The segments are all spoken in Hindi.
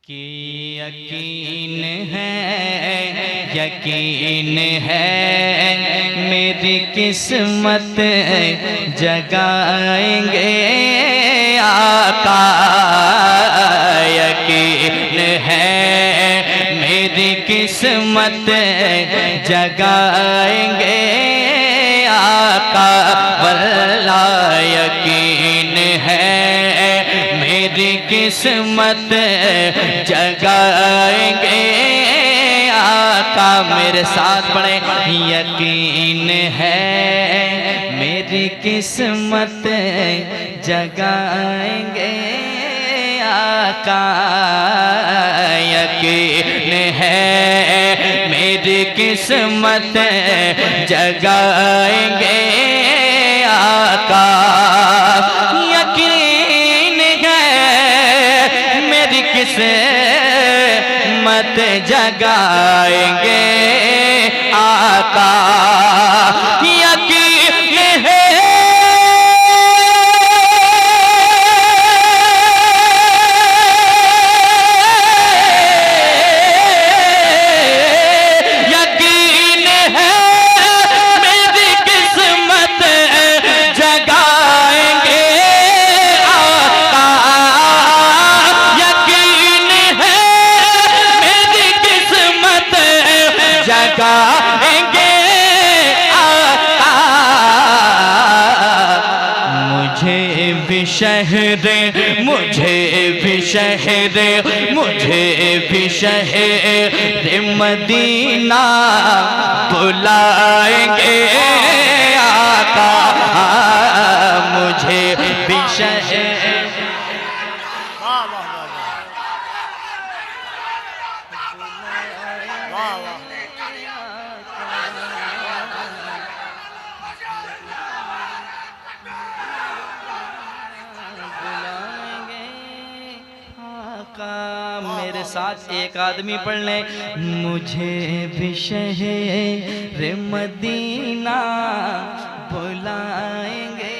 कि यकीन है मेरी किस्मत जगाएंगे आका। यकीन है मेरी किस्मत जगाएंगे आका। वल्ला यकीन है मेरी किस्मत जगाएंगे आका। मेरे साथ पढ़े, यकीन है मेरी किस्मत जगाएंगे आका। यकीन है मेरी किस्मत जगाएंगे आका। यकीन है मेरी किस्मत जगाएंगे आका। यकीन है मुझे भी शहर मदीना बुलाएंगे आका। मुझे भी शहर मेरे साथ एक आदमी पढ़ ले, मुझे भी शहर मदीना बुलाएंगे।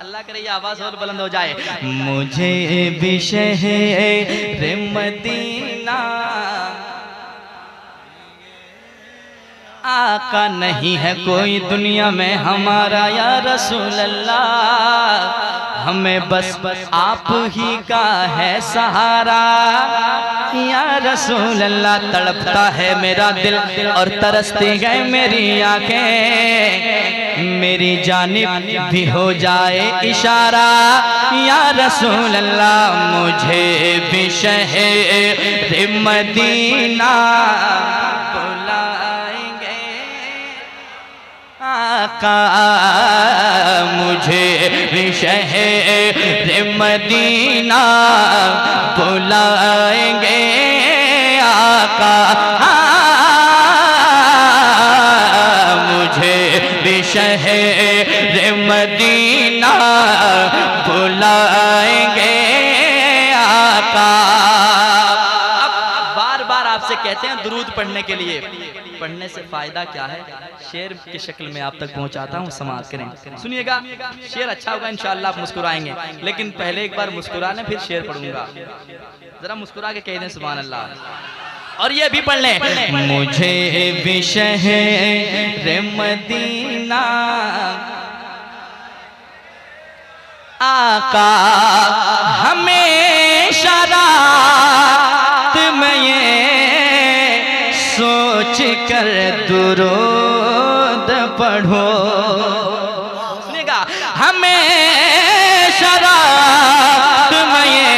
अल्लाह करे ये आवाज और बुलंद हो जाए। मुझे भी शहर मदीना आका नहीं है कोई दुनिया में हमारा या रसूल अल्लाह। हमें बस आप ही का है सहारा या रसूल अल्लाह। तड़पता है मेरा दिल और तरसती है मेरी आंखें। मेरी जानिब भी हो जाए इशारा या रसूल अल्लाह। मुझे भी शहर मदीना बुलाएंगे आका। मुझे भी शहर मदीना बुलाएंगे आका। मुझे भी शहर मदीना बुलाएंगे आका। अब बार बार आपसे कहते हैं दुरूद पढ़ने के लिए, पढ़ने से फायदा क्या है? शेर की शक्ल में आप तक पहुंचाता हूं, समाप्त करें। सुनिएगा, शेर अच्छा होगा इंशाअल्लाह, आप मुस्कुराएंगे। लेकिन पहले एक बार मुस्कुरा लें, फिर शेर पढ़ूंगा। जरा मुस्कुरा के कह दें सुभान अल्लाह। और ये भी पढ़ लें, मुझे भी शहर मदीना आका। हमेशा रात में ये सोच कर दुरूद पढ़ो। सुनिएगा, हमेशा रात में ये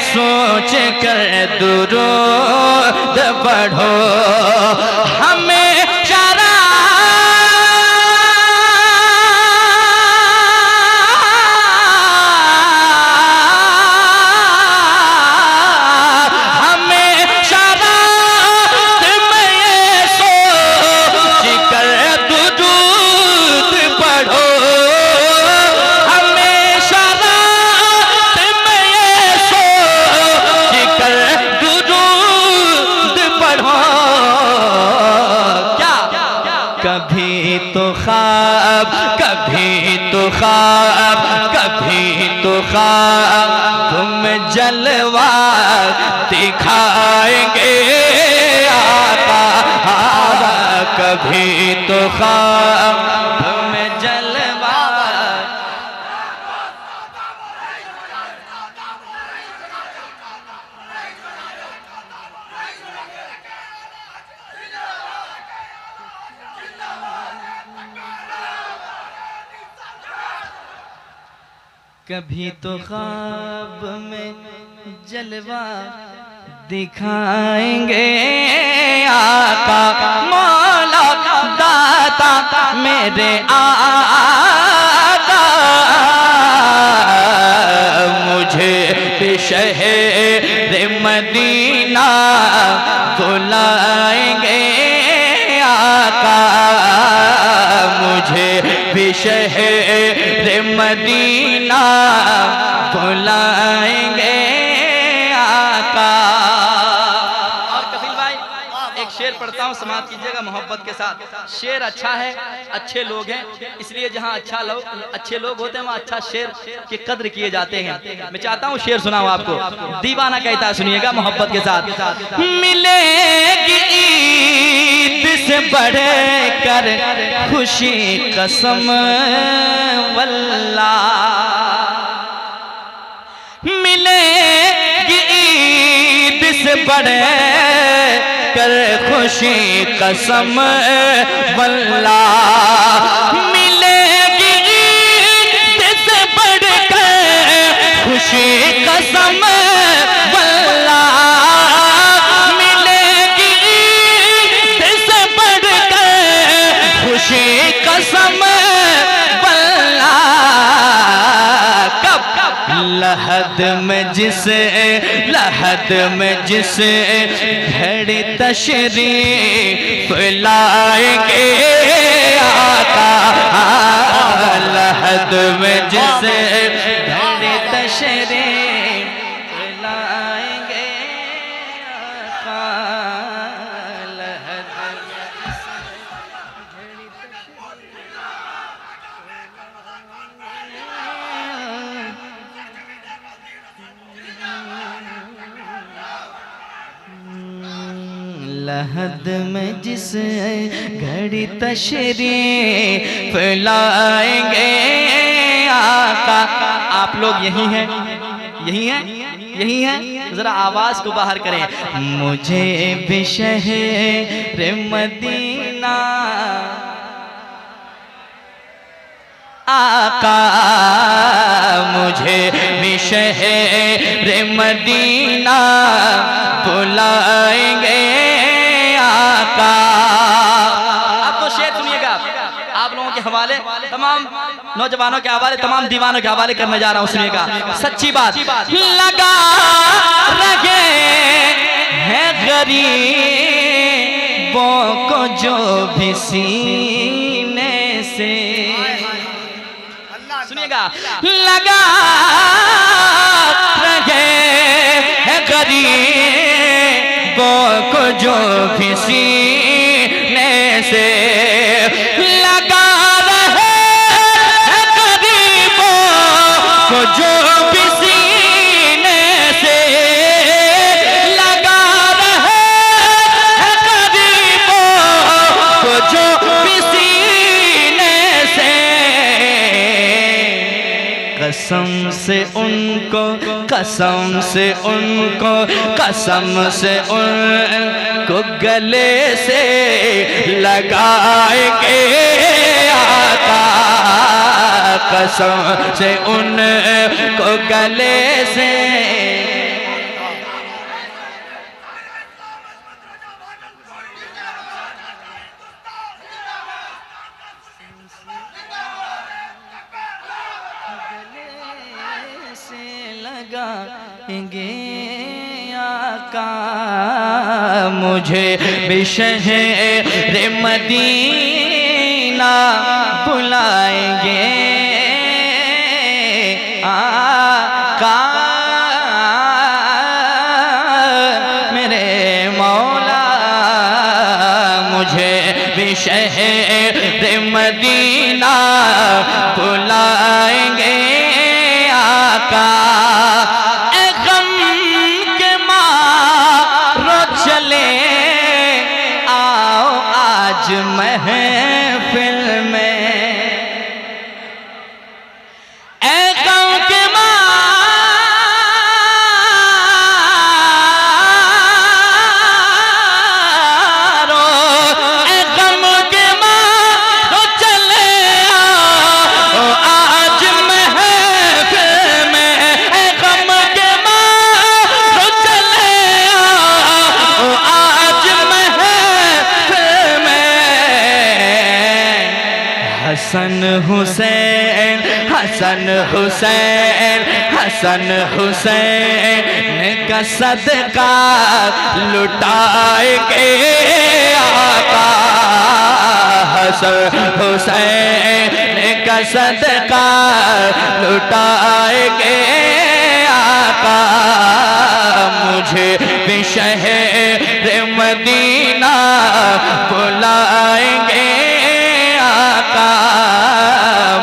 सोच कर दुरूद पढ़ो। हमेशा तुम जलवा दिखाएंगे आका, कभी तो ख्वाब में जलवा। कभी तो ख्वाब में जलवा दिखाएंगे आका, मौला दाता मेरे आका, मुझे भी शहर मदीना बुलाएंगे आका, मुझे भी शहर मदीना बुलाएंगे आका। और कफिल भाई एक शेर पढ़ता हूँ, समाप्त कीजिएगा मोहब्बत के साथ। शेर अच्छा है, अच्छे लोग हैं, इसलिए जहाँ अच्छे लोग होते हैं वहाँ अच्छा शेर की कद्र किए जाते हैं। मैं चाहता हूँ शेर सुनाऊँ आपको, दीवाना कहता है, सुनिएगा मोहब्बत के साथ। मिलेगी ईद से बढ़ कर खुशी कसम वल्लाह, मिलेगी ईद से बढ़ कर खुशी कसम वल्लाह, मिलेगी ईद से बढ़ कर खुशी कसम वल्लाह, मिलेगी ईद से बढ़ कर खुशी कसम वल्लाह। कब लहद में जिसे घड़ी तशरीफ लाएंगे आका, लहद में जिसे घड़ी तशरीफ लाएंगे आका, लहद लहद में जिस घड़ी तशरीफ लाएंगे आका। आप लोग यही हैं, यही हैं, यही हैं, जरा आवाज को बाहर करें। मुझे भी शहर मदीना आका, मुझे भी शहर मदीना बुलाएंगे आका। अब तो शेर सुनिएगा, आप लोगों के हवाले, तमाम नौजवानों के हवाले, तमाम दीवानों के हवाले करने जा रहा हूँ, सुनिएगा। सच्ची बात लगा रहे हैं गरीबों को जो भी सीने से, सुनिएगा, लगा रहे हैं गरीबों को जो भी सीने से, लगा रहे हैं गरीबों को जो भी सीने से, लगा रहे हैं गरीबों को जो भी सीने से। कसम से उनको, कसम से उनको, कसम से उनको गले से लगाएंगे आका, कसम से उनको गले से। लगाएंगे आका, मुझे भी शहर मदीना बुलाएंगे आका, मेरे मौला मुझे भी शहर मदीना बुलाएंगे आका। हसन हुसैन हसन हुसैन हसन हुसैन का सदका लुटाएंगे आका, हसन हुसैन का सदका लुटाएंगे आका। मुझे भी शहर मदीना बुलाएंगे आका,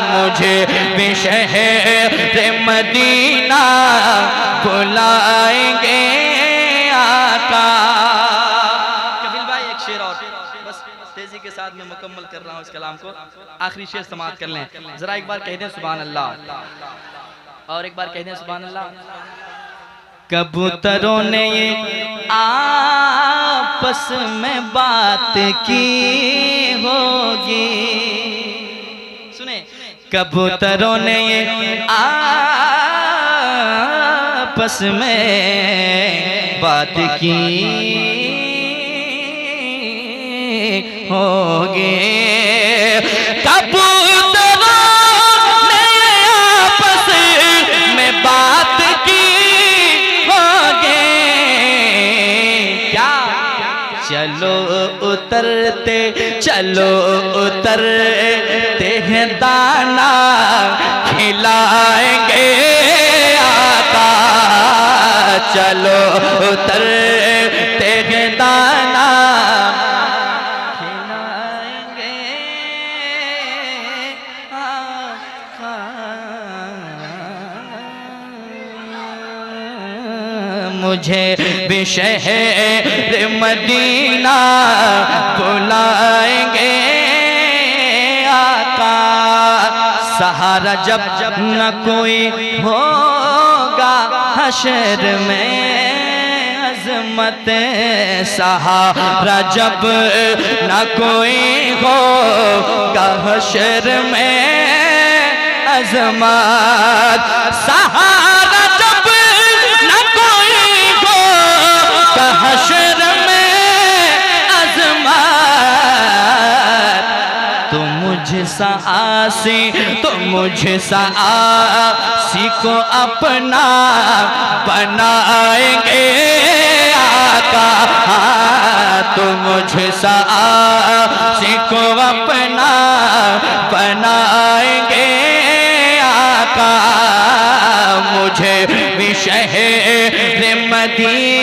मुझे भी शहर मदीना बुलाएंगे आका। कपिल भाई एक शेर और, बस तेजी के साथ मैं मुकम्मल कर रहा हूँ इस कलाम को, आखिरी शेर समाप्त कर लें। जरा एक बार कह दें सुभान अल्लाह, और एक बार कह दें सुभान अल्लाह। कबूतरों ने ये आपस में बात की होगी, सुने, कबूतरों ने ये आपस में बात की होगी, कबूतरों ने आपस में बात की चलो उतरते चलो उतरते हैं दाना खिलाएंगे आका, चलो उतरते हैं दाना खिलाएंगे आका। मुझे भी शहर मदीना बुलाएंगे आका। सहारा जब जब न कोई होगा हशर में अज़मत, सहारा जब न कोई होगा हशर में अज़मत, सहारा जब न कोई होगा हशर में अज़मत, तो मुझे सासी तो मुझे सासी को अपना बनाएंगे आका, तो मुझे सासी को अपना बनाएंगे आका। मुझे भी शहर मदीना